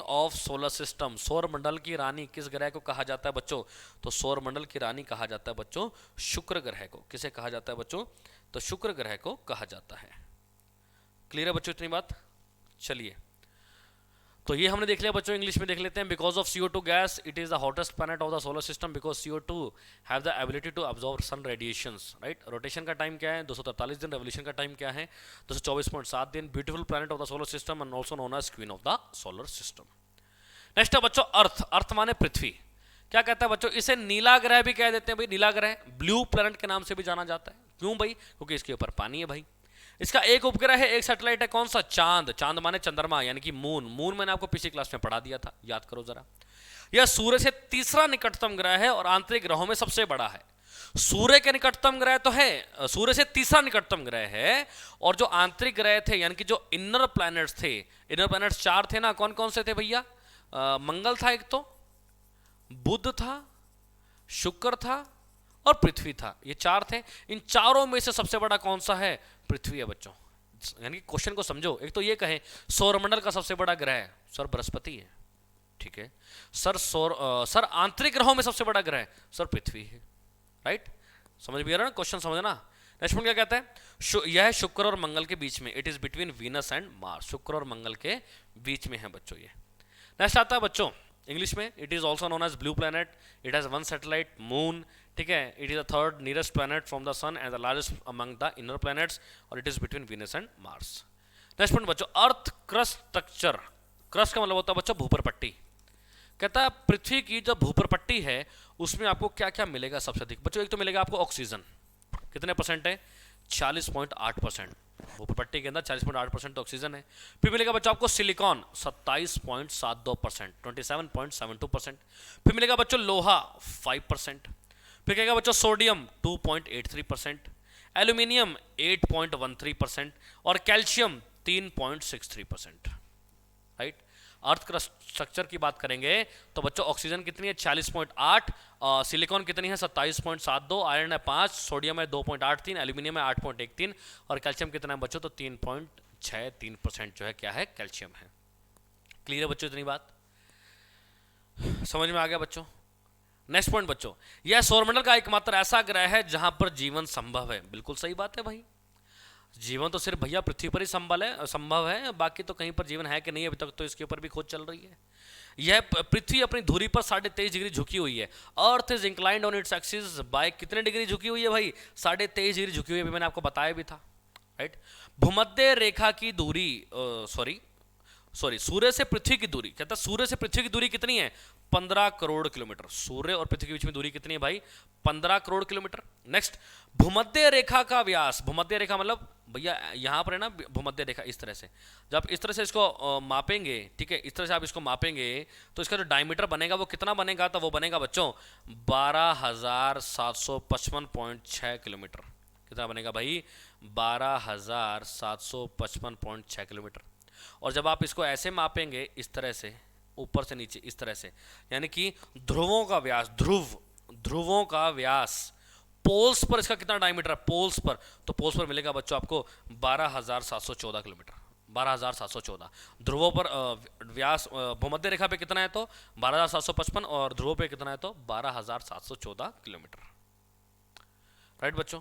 A: ऑफ सोलर सिस्टम, सौरमंडल की रानी किस ग्रह को कहा जाता है बच्चों, तो सौरमंडल की रानी कहा जाता है बच्चों शुक्र ग्रह को। किसे कहा जाता है बच्चों, तो शुक्र ग्रह को कहा जाता है। क्लियर है बच्चों इतनी बात। चलिए, तो ये हमने देख लिया बच्चों, इंग्लिश में देख लेते हैं। Because of CO2 gas it is the hottest planet of the solar system because CO2 have the ability to absorb sun radiations, right. Rotation का टाइम क्या है 243 दिन। रेवोल्यूशन का टाइम क्या है 224.7 दिन। Beautiful planet of the solar system and also known as queen of the solar system. Next है बच्चों अर्थ। अर्थ माने पृथ्वी। क्या कहता है बच्चों, इसे नीला ग्रह भी कह देते हैं भाई। नीला ग्रह ब्लू प्लैनेट के नाम से भी जाना जाता है। क्यों भाई, क्योंकि इसके ऊपर पानी है भाई। इसका एक उपग्रह है, एक सैटेलाइट है, कौन सा, चांद। चांद माने चंद्रमा यानी कि मून। मून मैंने आपको पिछली क्लास में पढ़ा दिया था, याद करो जरा। यह सूर्य से तीसरा निकटतम ग्रह है और आंतरिक ग्रहों में सबसे बड़ा है। सूर्य के निकटतम ग्रह तो है, सूर्य से तीसरा निकटतम ग्रह है। और जो आंतरिक ग्रह थे यानी कि जो इनर प्लैनेट्स थे, इनर प्लैनेट्स 4 थे ना, कौन कौन से थे भैया, मंगल था एक, तो बुध था, शुक्र था और पृथ्वी था। ये 4 थे। इन चारों में से सबसे बड़ा कौन सा है, पृथ्वी है बच्चों। यानी कि क्वेश्चन को समझो, एक तो ये कहें सौरमंडल का सबसे बड़ा ग्रह सर बृहस्पति है, ठीक है सर। सर आंतरिक ग्रहों में सबसे बड़ा ग्रह सर पृथ्वी है, राइट। समझ में आ रहा ना क्वेश्चन, समझना। नेक्स्ट पॉइंट क्या कहता है, यह शुक्र और मंगल के बीच में, it is between Venus and Mars. शुक्र और मंगल के बीच में है बच्चों ये। नेक्स्ट आता है बच्चों इंग्लिश में, it is also known as blue planet. It has 1 satellite moon, ठीक है। It is the third nearest planet from the sun and the largest among the inner planets और it is between Venus and Mars. Next point बच्चों earth crust structure. Crust का मतलब होता है बच्चों भूपर पट्टी। कहता है पृथ्वी की जो भूपर पट्टी है उसमें आपको क्या क्या मिलेगा सबसे अधिक बच्चों। एक तो मिलेगा आपको ऑक्सीजन, कितने परसेंट है 40.8%। भूपर पट्टी के अंदर 40.8% ऑक्सीजन है। फिर मिलेगा बच्चों आपको सिलिकॉन 27.72%, 27.72%। फिर मिलेगा बच्चों लोहा 5%। फिर कहेगा बच्चों सोडियम 2.83%, एल्यूमिनियम 8.13% और calcium 3.63%, right. Earth crust structure की बात करेंगे तो बच्चों ऑक्सीजन कितनी है 40.8, सिलिकॉन कितनी है 27.72, आयरन है 5, सोडियम है 2.83, एल्यूमिनियम है 8.13 और कैल्शियम कितना है बच्चों तो 3.63% जो है क्या है कैल्शियम है। क्लियर है बच्चों इतनी बात, समझ में आ गया बच्चों। नेक्स्ट पॉइंट बच्चों, यह सौरमंडल का एकमात्र ऐसा ग्रह है जहां पर जीवन संभव है। बिल्कुल सही बात है भाई, जीवन तो सिर्फ भैया पृथ्वी पर ही संभव है, बाकी तो कहीं पर जीवन है कि नहीं अभी तक तो इसके ऊपर भी खोज चल रही है। यह पृथ्वी अपनी धुरी पर 23.5 डिग्री झुकी हुई है। Earth is inclined on its axis by कितने डिग्री झुकी हुई है भाई 23.5 डिग्री झुकी हुई है, मैंने आपको बताया भी था, राइट। भूमध्य रेखा की दूरी सूर्य से पृथ्वी की दूरी, कहता है सूर्य से पृथ्वी की दूरी कितनी है 15 करोड़ किलोमीटर। सूर्य और पृथ्वी के बीच में दूरी कितनी है भाई 15 करोड़ किलोमीटर। नेक्स्ट, भूमध्य रेखा का व्यास, भूमध्य रेखा मतलब भैया यहां पर है ना भूमध्य रेखा, इस तरह से जब इस तरह से इसको मापेंगे, ठीक है, इस तरह से आप इसको मापेंगे तो इसका जो डायमीटर बनेगा वो कितना बनेगा, तो वो बनेगा बच्चों 12,755.6 किलोमीटर। कितना बनेगा भाई 12,755.6 किलोमीटर। और जब आप इसको ऐसे मापेंगे इस तरह से ऊपर से नीचे इस तरह से, यानी कि ध्रुवों का व्यास, ध्रुवों का व्यास, पोल्स पर इसका कितना डायमीटर है पोल्स पर, तो पोल्स पर मिलेगा बच्चों आपको 12,714 किलोमीटर। 12,714 ध्रुवों पर व्यास, भूमध्य रेखा पे कितना है तो 12,755 और ध्रुवों पे कितना है तो 12,714 किलोमीटर, राइट बच्चों।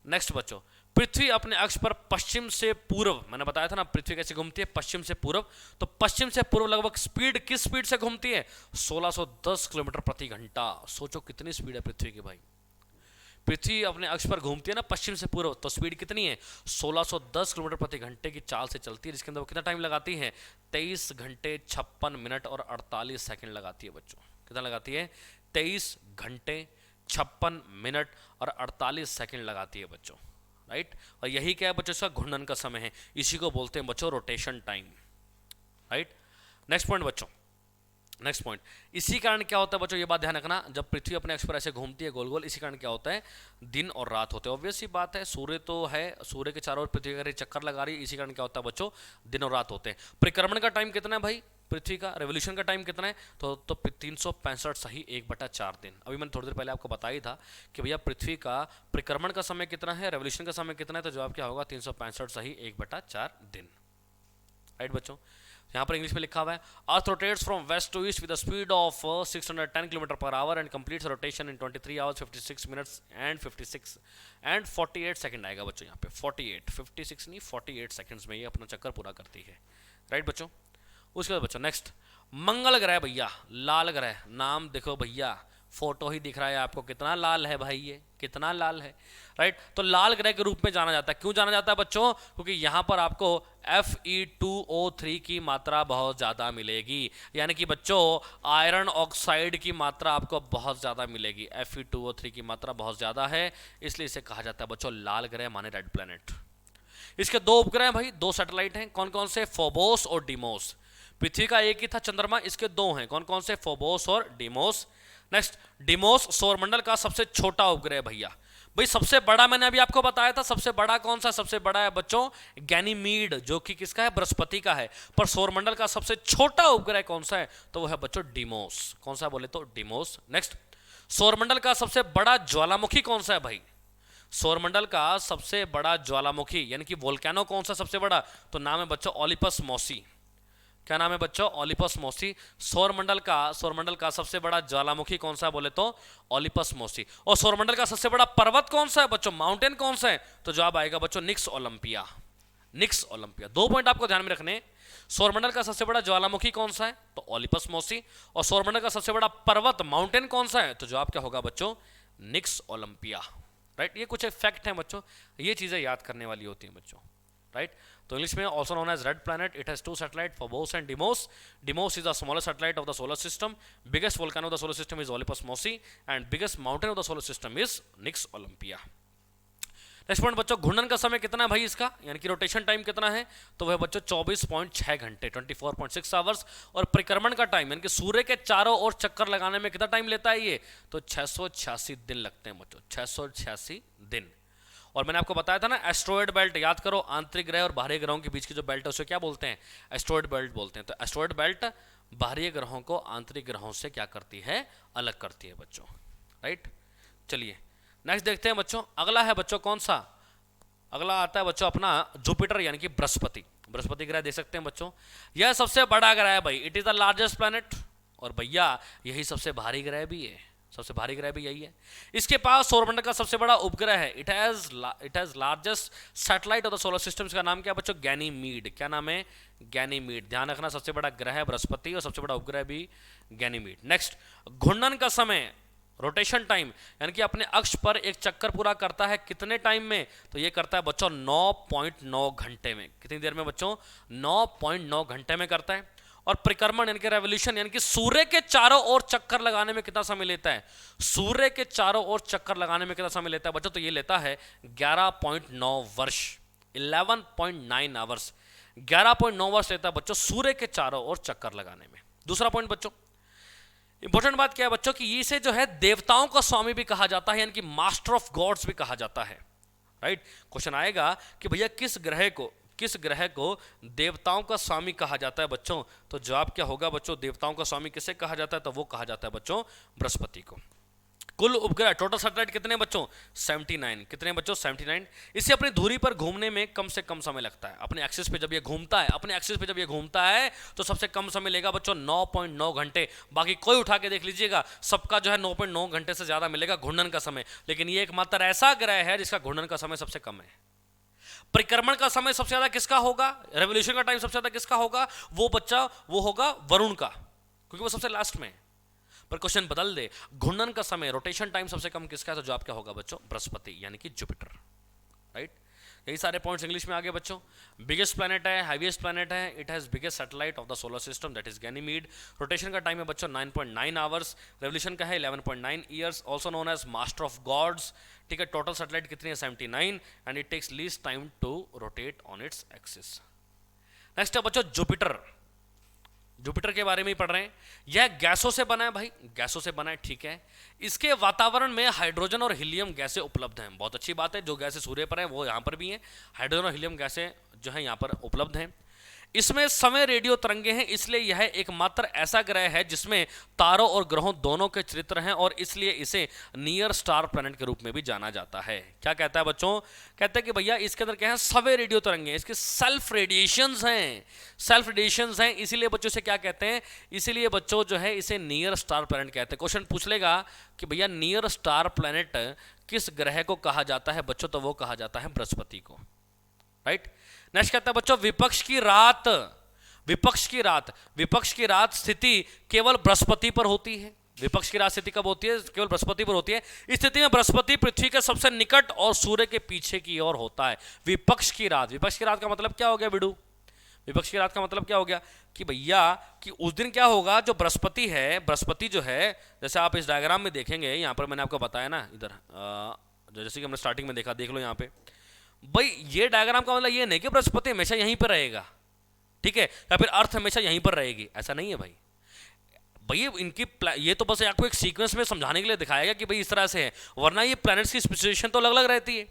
A: नेक्स्ट बच्चों, पृथ्वी अपने अक्ष पर पश्चिम से पूर्व, मैंने बताया था ना पृथ्वी कैसे घूमती है पश्चिम से पूर्व, तो पश्चिम से पूर्व लगभग स्पीड किस स्पीड से घूमती है 1610 किलोमीटर प्रति घंटा। सोचो कितनी स्पीड है पृथ्वी की भाई। पृथ्वी अपने अक्ष पर घूमती है ना पश्चिम से पूर्व, तो स्पीड कितनी है 1610 किलोमीटर प्रति घंटे की चाल से चलती है, जिसके अंदर वो कितना टाइम लगाती है 23 घंटे 56 मिनट और 48 सेकंड लगाती है बच्चों। कितना लगाती है? 23 घंटे 56 मिनट और 48 सेकंड लगाती है बच्चों, राइट। और यही क्या है बच्चों? इसका घूर्णन का समय है, इसी को बोलते हैं बच्चों rotation time, right. Next point बच्चों, नेक्स्ट पॉइंट, इसी कारण क्या होता है बच्चों, ये बात ध्यान रखना, जब पृथ्वी अपने अक्ष पर ऐसे घूमती है गोल गोल, इसी कारण क्या होता है? दिन और रात होते हैं। ऑब्वियस सी बात है, सूर्य तो है, सूर्य के चारों ओर पृथ्वी का चक्कर लगा रही है, इसी कारण क्या होता है बच्चों? दिन और रात होते हैं। परिक्रमण का टाइम कितना है भाई पृथ्वी का? रेवोल्यूशन का टाइम कितना है? तो 365 सही 1/4 दिन। अभी मैंने थोड़ी देर पहले आपको बताया ही था कि भैया पृथ्वी का परिक्रमण का समय कितना है, रेवोल्यूशन का समय कितना है, तो जवाब क्या होगा? 365 सही 1/4 दिन, राइट बच्चों। यहाँ पर इंग्लिश में लिखा हुआ है, Earth rotates from west to east with the speed of 610 kilometre per hour and completes rotation in 23 hours 56 minutes and 48 second आएगा बच्चों। यहाँ पे 56 नहीं 48 सेकंड्स में ये अपना चक्कर पूरा करती है, राइट बच्चों। उसके बाद बच्चों नेक्स्ट, मंगल ग्रह भैया, लाल ग्रह, नाम देखो भैया, फोटो ही दिख रहा है आपको, कितना लाल है भाई, ये कितना लाल है, राइट। तो लाल ग्रह के रूप में जाना जाता है। क्यों जाना जाता है बच्चों? क्योंकि यहाँ पर आपको Fe2O3 की मात्रा बहुत ज़्यादा मिलेगी, यानी कि बच्चों आयरन ऑक्साइड की मात्रा आपको बहुत ज़्यादा मिलेगी। Fe2O3 की मात्रा बहुत ज़्यादा है, इसलिए इसे कहा जाता है बच्चों लाल ग्रह माने रेड प्लैनेट। इसके 2 उपग्रह हैं भाई, 2 सैटेलाइट हैं, कौन कौन से? फोबोस और डिमोस। पृथ्वी का एक ही था चंद्रमा, इसके 2 हैं, कौन कौन से? फोबोस और डिमोस। नेक्स्ट, डिमोस सौरमंडल का सबसे छोटा उपग्रह भैया। भाई सबसे बड़ा मैंने अभी आपको बताया था, सबसे बड़ा कौन सा? सबसे बड़ा है बच्चों गैनीमीड, जो कि किसका है? बृहस्पति का है। पर सौरमंडल का सबसे छोटा उपग्रह कौन सा है? तो वो है बच्चों डिमोस। कौन सा बोले तो? डिमोस। नेक्स्ट, सौरमंडल का सबसे बड़ा ज्वालामुखी कौन सा है भाई? सौरमंडल का सबसे बड़ा ज्वालामुखी यानी कि वोल्केनो कौन सा सबसे बड़ा? तो नाम है बच्चों ओलिपस मॉसी। क्या नाम है बच्चों? Olympus mossy. सौरमंडल का सबसे बड़ा ज्वालामुखी कौन सा है बोले तो? Olympus mossy. और सौरमंडल का सबसे बड़ा पर्वत कौन सा है बच्चों? माउंटेन कौन सा है? तो जवाब आएगा बच्चों निक्स ओलंपिया। निक्स ओलंपिया। 2 पॉइंट आपको ध्यान में रखने, सौरमंडल का सबसे बड़ा ज्वालामुखी कौन सा है? तो ओलिपस मॉसी। और सौरमंडल का सबसे बड़ा पर्वत माउंटेन कौन सा है? तो जवाब क्या होगा बच्चों? निक्स ओलंपिया, राइट। ये कुछ फैक्ट है बच्चों, ये चीजें याद करने वाली होती हैं बच्चों, राइट। तो इंग्लिश में also known as red planet, it has 2 satellite Phobos and Deimos. Deimos is the smallest satellite of the solar system, biggest volcano of the solar system is Olympus Mons and biggest mountain of the solar system is Nix Olympica. Next point बच्चों, घूर्णन का समय कितना है भाई इसका, यानी कि रोटेशन टाइम कितना है? तो वह बच्चों 24.6 घंटे 24.6 आवर्स। और परिक्रमण का टाइम यानी कि सूर्य के चारों ओर चक्कर लगाने में कितना टाइम लेता है ये? तो 686 दिन लगते हैं बच्चों, 686 दिन। और मैंने आपको बताया था ना एस्ट्रॉयड बेल्ट, याद करो, आंतरिक ग्रह और बाहरी ग्रहों के बीच की जो बेल्ट है उसे क्या बोलते हैं? एस्ट्रॉयड बेल्ट बोलते हैं। तो एस्ट्रॉयड बेल्ट बाहरी ग्रहों को आंतरिक ग्रहों से क्या करती है? अलग करती है बच्चों, राइट। चलिए नेक्स्ट देखते हैं बच्चों, अगला है बच्चों कौन सा? अगला आता है बच्चों अपना जुपिटर यानी कि बृहस्पति। बृहस्पति ग्रह देख सकते हैं बच्चों, यह सबसे बड़ा ग्रह है भाई, it is the largest planet. और भैया यही सबसे भारी ग्रह भी है, सबसे भारी ग्रह भी यही है। इसके पास सौरमंडल का सबसे बड़ा उपग्रह है, it has largest satellite of the solar system. इसका नाम क्या है बच्चों? गैनीमीड। क्या नाम है? गैनीमीड। ध्यान रखना, सबसे बड़ा ग्रह है बृहस्पति और सबसे बड़ा उपग्रह भी गैनीमीड। नेक्स्ट, घूर्णन का समय, रोटेशन टाइम, यानी कि अपने अक्ष पर एक चक्कर पूरा करता है कितने टाइम में? तो ये करता है बच्चों 9.9 घंटे में। कितनी देर में बच्चों? 9.9 घंटे में करता है। और परिक्रमण यानी कि रेवोल्यूशन यानी कि सूर्य के चारों ओर चक्कर लगाने में कितना समय लेता है? सूर्य के चारों ओर चक्कर लगाने में कितना समय लेता है बच्चों? तो ये लेता है 11.9 वर्ष, 11.9 आवर्स। 11.9 वर्ष लेता है बच्चों सूर्य के चारों ओर चक्कर लगाने में। दूसरा पॉइंट बच्चों, इंपॉर्टेंट बात क्या है बच्चों कि इसे जो है देवताओं का स्वामी भी कहा जाता है, यानी कि मास्टर ऑफ गॉड्स भी कहा जाता है, राइट। क्वेश्चन आएगा कि भैया किस ग्रह को देवताओं का स्वामी कहा जाता है बच्चों? तो जवाब क्या होगा बच्चों? देवताओं का स्वामी किसे कहा जाता है? तो वो कहा जाता है बच्चों बृहस्पति को। कुल उपग्रह टोटल सैटेलाइट कितने बच्चों? 79। कितने बच्चों? 79। इसे अपनी धुरी पर घूमने में कम से कम समय लगता है। अपने एक्सिस पे जब ये घूमता है तो सबसे कम समय लेगा बच्चों 9.9 घंटे। बाकी कोई उठा के देख लीजिएगा, सबका जो है 9.9 घंटे से ज्यादा मिलेगा घूर्णन का समय। लेकिन ये एकमात्र ऐसा ग्रह है जिसका घूर्णन का समय सबसे कम है। परिक्रमण का समय सबसे ज्यादा किसका होगा? रेवोल्यूशन का टाइम सबसे ज्यादा किसका होगा? वो होगा वरुण का, क्योंकि वो सबसे लास्ट में। पर क्वेश्चन बदल दे, घूर्णन का समय रोटेशन टाइम सबसे कम किसका है? तो जवाब क्या होगा बच्चों? बृहस्पति यानी कि जुपिटर, राइट। यही सारे पॉइंट्स इंग्लिश में आगे बच्चों। बिगेस्ट प्लैनेट है, हैवीएस्ट प्लैनेट है, it has biggest satellite of the solar system that is Ganymede. Rotation का टाइम है बच्चों 9.9 आवर्स, रेवोल्यूशन का है 11.9 years, also known as master of gods. ठीक है, टोटल सैटेलाइट कितनी है 79, and it takes least time to rotate on its axis. Next है बच्चों जुपिटर। जुपिटर के बारे में ही पढ़ रहे हैं। यह गैसों से बना है भाई, गैसों से बना है, ठीक है। इसके वातावरण में हाइड्रोजन और हीलियम गैसें उपलब्ध हैं, बहुत अच्छी बात है। जो गैसें सूर्य पर हैं वो यहाँ पर भी हैं, हाइड्रोजन और हीलियम गैसें जो है यहाँ पर उपलब्ध हैं। इसमें समय रेडियो तरंगे हैं, इसलिए यह एकमात्र ऐसा ग्रह है जिसमें तारों और ग्रहों दोनों के चरित्र हैं, और इसलिए इसे नियर स्टार प्लैनेट के रूप में भी जाना जाता है। क्या कहता है बच्चों? कहता है कि भैया इसके अंदर क्या है, समय रेडियो तरंगे, इसके सेल्फ रेडिएशंस हैं, सेल्फ रेडिएशंस हैं, इसीलिए बच्चों से क्या कहते हैं, इसीलिए बच्चों जो है इसे नियर स्टार प्लैनेट कहते हैं। क्वेश्चन पूछ लेगा कि भैया नियर स्टार प्लैनेट किस ग्रह को कहा जाता है बच्चों, तो वो कहा जाता है बृहस्पति को, राइट। नेक्स्ट कहता है बच्चों विपक्ष की रात। विपक्ष की रात, विपक्ष की रात स्थिति केवल बृहस्पति पर होती है। विपक्ष की रात स्थिति कब होती है? केवल बृहस्पति पर होती है। इस स्थिति में बृहस्पति पृथ्वी के सबसे निकट और सूर्य के पीछे की ओर होता है। विपक्ष की रात, विपक्ष की रात का मतलब क्या हो गया बिडू? विपक्ष की रात का मतलब क्या हो गया कि भैया कि उस दिन क्या होगा, जो बृहस्पति है, बृहस्पति जो है, जैसे आप इस डायग्राम में देखेंगे, यहां पर मैंने आपको बताया ना, इधर जैसे कि हमने स्टार्टिंग में देखा, देख लो यहाँ पे भाई, ये डायग्राम का मतलब ये नहीं कि बृहस्पति हमेशा यहीं पर रहेगा, ठीक है, या फिर अर्थ हमेशा यहीं पर रहेगी, ऐसा नहीं है भाई। भाई इनकी ये तो बस आपको एक सीक्वेंस में समझाने के लिए दिखाया गया कि भाई इस तरह से है, वरना ये प्लैनेट्स की सिचुएशन तो अलग अलग रहती है।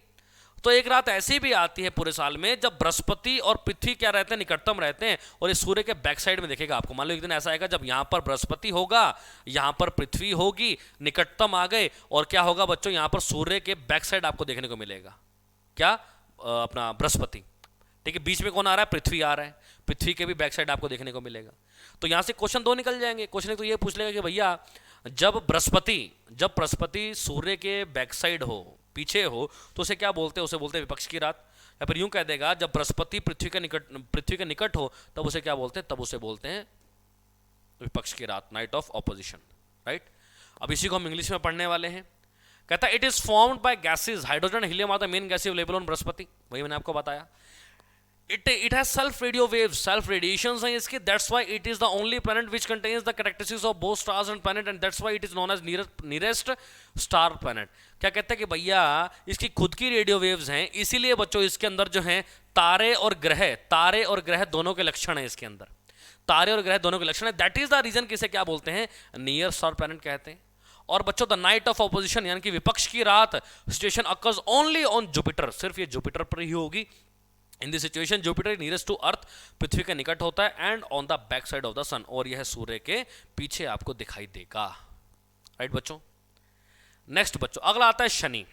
A: तो एक रात ऐसी भी आती है पूरे साल में जब बृहस्पति और पृथ्वी क्या रहते हैं, निकटतम रहते हैं, और इस सूर्य के बैक साइड में देखेगा आपको। मान लो एक दिन ऐसा आएगा जब यहाँ पर बृहस्पति होगा, यहाँ पर पृथ्वी होगी, निकटतम आ गए, और क्या होगा बच्चों, यहाँ पर सूर्य के बैक साइड आपको देखने को मिलेगा, क्या अपना बृहस्पति, ठीक है। बीच में कौन आ रहा है? पृथ्वी आ रहा है, पृथ्वी के भी बैक साइड आपको देखने को मिलेगा। तो यहां से क्वेश्चन दो निकल जाएंगे। क्वेश्चन तो ये पूछ लेगा कि भैया जब बृहस्पति सूर्य के बैक साइड हो, पीछे हो, तो उसे क्या बोलते हैं? उसे बोलते हैं विपक्ष की रात। या फिर यूं कह देगा जब बृहस्पति पृथ्वी के निकट हो, तब उसे क्या बोलते हैं? तब उसे बोलते हैं विपक्ष की रात, नाइट ऑफ ऑपोजिशन, राइट। अब इसी को हम इंग्लिश में पढ़ने वाले हैं। कहता है it is formed by gases, hydrogen helium are the main gases available on Brihaspati, वही मैंने आपको बताया। It has self radio waves, self radiations हैं इसके, that's why it is the only planet which contains the characteristics of both stars and planet, and that's why it is known as nearest star planet. क्या कहते हैं कि भैया इसकी खुद की रेडियो वेव्स हैं, इसीलिए बच्चों इसके अंदर जो हैं तारे और ग्रह दोनों के लक्षण हैं इसके अंदर, तारे और ग्रह दोनों के लक्षण है। दैट इज द रीजन किसे क्या बोलते हैं? नियर स्टार प्लैनेट कहते हैं। और बच्चों द नाइट ऑफ ऑपोजिशन यानी कि विपक्ष की रात situation occurs only on Jupiter, सिर्फ ये जुपिटर पर ही होगी। In this situation Jupiter nearest to earth, पृथ्वी के निकट होता है, and on the back side of the sun, और यह सूर्य के पीछे आपको दिखाई देगा, राइट बच्चों। नेक्स्ट बच्चों अगला आता है शनि।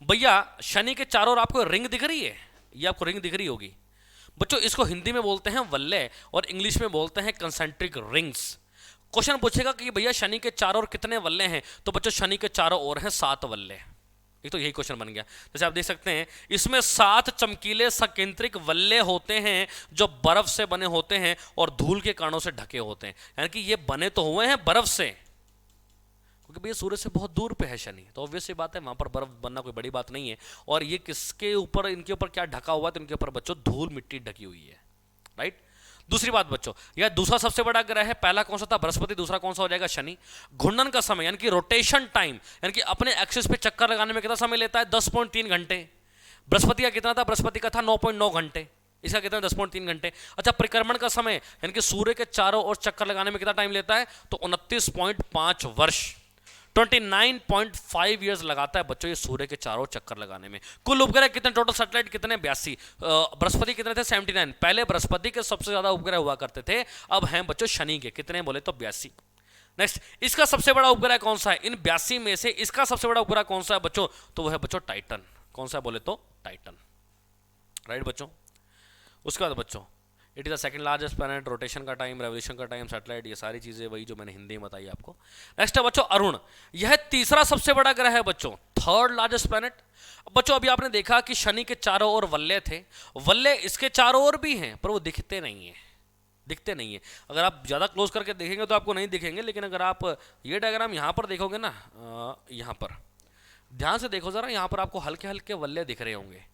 A: भैया शनि के चारों ओर आपको रिंग दिख रही है, ये आपको रिंग दिख रही होगी बच्चों, इसको हिंदी में बोलते हैं वल्ले और इंग्लिश में बोलते हैं कंसेंट्रिक रिंग्स। क्वेश्चन पूछेगा कि भैया शनि के चारों ओर कितने वल्ले हैं, तो बच्चों शनि के चारों ओर हैं 7 वल्ले। एक तो यही क्वेश्चन बन गया। जैसे आप देख सकते हैं इसमें 7 चमकीले सकेंद्रिक वल्ले होते हैं जो बर्फ से बने होते हैं और धूल के कणों से ढके होते हैं, यानी कि ये बने तो हुए हैं बर्फ से, क्योंकि भैया सूर्य से बहुत दूर पे है शनि, तो ऑब्वियस सी बात है वहां पर बर्फ बनना कोई बड़ी बात नहीं है। और ये किसके ऊपर, इनके ऊपर क्या ढका हुआ है? तो इनके ऊपर बच्चों धूल मिट्टी ढकी हुई है, राइट। दूसरी बात बच्चों, यह दूसरा सबसे बड़ा ग्रह है, पहला कौन सा था? बृहस्पति, दूसरा कौन सा हो जाएगा? शनि। घूर्णन का समय यानी कि रोटेशन टाइम, यानी कि अपने एक्सिस पे चक्कर लगाने में कितना समय लेता है? 10.3 घंटे। बृहस्पति का कितना था? बृहस्पति का था 9.9 घंटे, इसका कितना? 10.3 घंटे। अच्छा परिक्रमण का समय यानी कि सूर्य के चारों ओर चक्कर लगाने में कितना टाइम लेता है? तो 29.5 वर्ष, 29.5 ईयर्स लगाता है बच्चों ये सूर्य के चारों चक्कर लगाने में। कुल उपग्रह कितने? टोटल सैटेलाइट कितने? 82। बृहस्पति कितने थे? 79। पहले बृहस्पति के सबसे ज्यादा उपग्रह हुआ करते थे, अब हैं बच्चों शनि के कितने बोले तो 82। नेक्स्ट इसका सबसे बड़ा उपग्रह कौन सा है? इन 82 में से इसका सबसे बड़ा उपग्रह कौन सा है बच्चों? तो वह है बच्चों टाइटन। कौन सा बोले तो टाइटन, राइट बच्चों। उसके बाद बच्चों it is the second largest planet, rotation का टाइम, रेवोल्यूशन का टाइम, सैटेलाइट, ये सारी चीजें वही जो मैंने हिंदी में बताई आपको। नेक्स्ट है बच्चों अरुण, यह तीसरा सबसे बड़ा ग्रह है बच्चों, थर्ड लार्जेस्ट प्लैनेट। बच्चों अभी आपने देखा कि शनि के चारों ओर वल्ले थे, वल्ले इसके चारों ओर भी हैं पर वो दिखते नहीं है, दिखते नहीं है। अगर आप ज्यादा क्लोज करके देखेंगे तो आपको नहीं दिखेंगे, लेकिन अगर आप ये डायग्राम यहाँ पर देखोगे ना, यहाँ पर ध्यान से देखो जरा, यहाँ पर आपको हल्के हल्के वल्ले दिख रहे होंगे।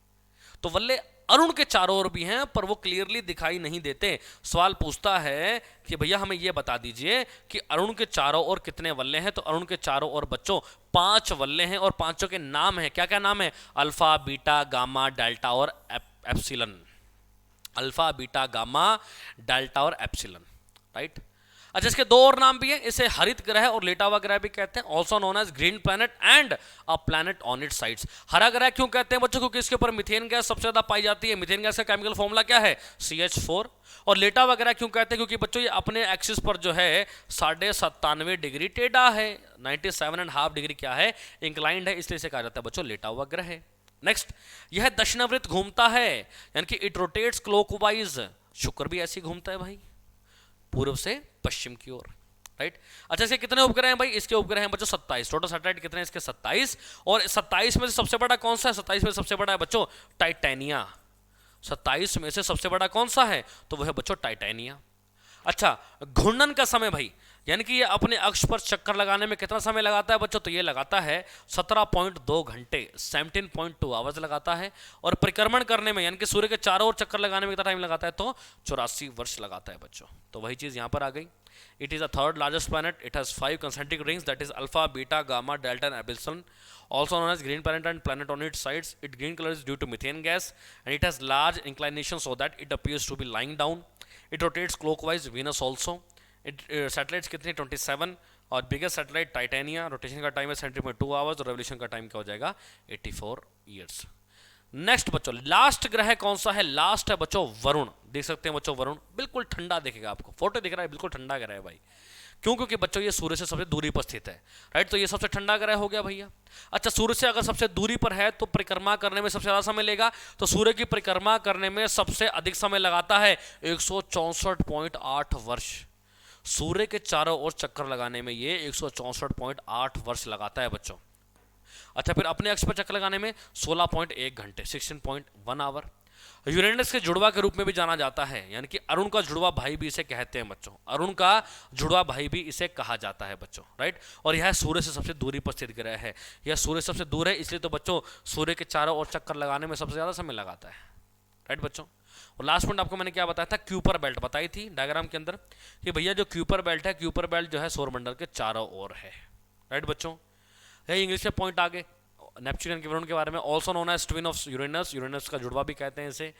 A: तो वल्ले अरुण के चारों ओर भी हैं पर वो क्लियरली दिखाई नहीं देते। सवाल पूछता है कि भैया हमें ये बता दीजिए कि अरुण के चारों ओर कितने वल्ले हैं। तो अरुण के चारों ओर बच्चों 5 वल्ले हैं और पांचों के नाम हैं। क्या क्या नाम है? अल्फा, बीटा, गामा, डेल्टा और epsilon. Alpha, beta, gamma, delta और एप्सिलॉन, राइट। अच्छा, इसके 2 और नाम भी हैं। इसे हरित ग्रह और लेटा हुआ ग्रह भी कहते हैं, also known as green planet and a planet on its sides. हरा ग्रह क्यों कहते हैं बच्चों? क्योंकि इसके ऊपर मीथेन गैस सबसे ज्यादा पाई जाती है। मीथेन गैस का केमिकल फॉर्मूला क्या है? CH4। और लेटा हुआ ग्रह क्यों कहते हैं? क्योंकि बच्चों ये अपने एक्सिस पर जो है 97.5 डिग्री टेढ़ा है, 97.5 डिग्री क्या है? इंक्लाइंड है, इसलिए इसे कहा जाता है बच्चों लेटा हुआ ग्रह है। नेक्स्ट, यह दक्षिणावृत घूमता है, यानी कि इट रोटेट्स क्लॉकवाइज। शुक्र भी ऐसे घूमता है भाई, पूर्व से पश्चिम की ओर, राइट। अच्छा, इसके कितने उपग्रह हैं भाई? इसके उपग्रह हैं बच्चों 27। टोटल सैटेलाइट कितने हैं इसके? 27। और 27 में से सबसे बड़ा कौन सा है? 27 में से सबसे बड़ा है बच्चों टाइटेनिया। 27 में से सबसे बड़ा कौन सा है? तो वह है बच्चों टाइटेनिया। अच्छा, घूर्णन का समय भाई, यानी कि ये अपने अक्ष पर चक्कर लगाने में कितना समय लगाता है बच्चों? तो ये लगाता है 17.2 घंटे, 17.2 आवर्स लगाता है। और परिक्रमण करने में, यानी कि सूर्य के चारों ओर चक्कर लगाने में कितना टाइम लगाता है? तो 84 वर्ष लगाता है बच्चों। तो वही चीज यहां पर आ गई। It is the third largest planet. It has 5 concentric rings, that is alpha, beta, gamma, delta and epsilon, also known as green planet and planet on its sides. Its green color is due to methane gas and it has large inclination so that it appears to be lying down. It rotates clockwise. Venus also. Satellites कितने? 27। और biggest satellite titania, rotation का time है 70.2 hours और revolution का time क्या हो जाएगा? 84 years. Next बच्चों, लास्ट ग्रह कौन सा है? लास्ट है बच्चों वरुण। देख सकते हैं बच्चों वरुण बिल्कुल ठंडा दिखेगा आपको, फोटो दिख रहा है, बिल्कुल ठंडा ग्रह है भाई। क्यों? क्योंकि बच्चों ये सूर्य से सबसे दूरी पर स्थित है, राइट। तो ये सबसे ठंडा ग्रह हो गया भैया। अच्छा, सूर्य से अगर सबसे दूरी पर है तो परिक्रमा करने में सबसे ज्यादा समय लेगा। तो सूर्य की परिक्रमा करने में सबसे अधिक समय लगाता है 164.8 वर्ष। सूर्य के चारों ओर चक्कर लगाने में ये 164.8 वर्ष लगाता है बच्चों। अच्छा, फिर अपने अक्ष पर चक्कर लगाने में 16.1 घंटे, 16.1 आवर। यूरेनस के जुड़वा के रूप में भी जाना जाता है, यानी कि अरुण का जुड़वा भाई भी इसे कहते हैं बच्चों। अरुण का जुड़वा भाई भी इसे कहा जाता है बच्चों, राइट। और यह सूर्य से सबसे दूरी पर स्थित ग्रह है। यह सूर्य सबसे दूर है, इसलिए तो बच्चों सूर्य के चारों ओर चक्कर लगाने में सबसे ज्यादा समय लगाता है, राइट बच्चों। और लास्ट पॉइंट आपको मैंने क्या बताया था? क्यूपर बेल्ट बताई थी डायग्राम के अंदर कि भैया जो क्यूपर बेल्ट है, क्यूपर बेल्ट जो है सौरमंडल के चारों ओर है, राइट बच्चों। यही इंग्लिश के पॉइंट आगे। नेपच्यून के वरुण के बारे में, also known as twin of Uranus. Uranus का जुड़वा भी कहते हैं इसे।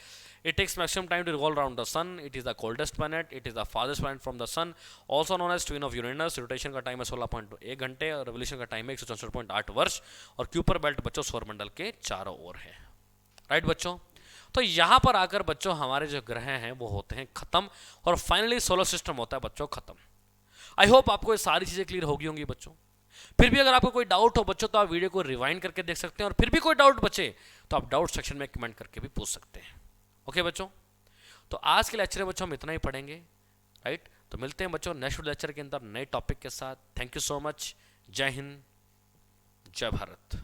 A: It takes maximum time to revolve around the sun. It is the coldest planet. It is the farthest planet from the sun, also known as twin of Uranus. Rotation का time है 16.1 घंटे और रेवोल्यूशन का time है 164.8 वर्ष। और Kuiper belt बच्चों सौरमंडल के चारों ओर है, राइट बच्चों। तो यहां पर आकर बच्चों हमारे जो ग्रह हैं वो होते हैं खत्म और फाइनली सोलर सिस्टम होता है बच्चों खत्म। आई होप आपको ये सारी चीजें क्लियर होगी होंगी बच्चों। फिर भी अगर आपको कोई डाउट हो बच्चों तो आप वीडियो को रिवाइंड करके देख सकते हैं, और फिर भी कोई डाउट बचे तो आप डाउट सेक्शन में कमेंट करके भी पूछ सकते हैं। ओके बच्चों, तो आज के लेक्चर में बच्चों हम इतना ही पढ़ेंगे, राइट। तो मिलते हैं बच्चों नेक्स्ट लेक्चर के अंदर नए टॉपिक के साथ। Thank you so much. जय हिंद, जय भारत।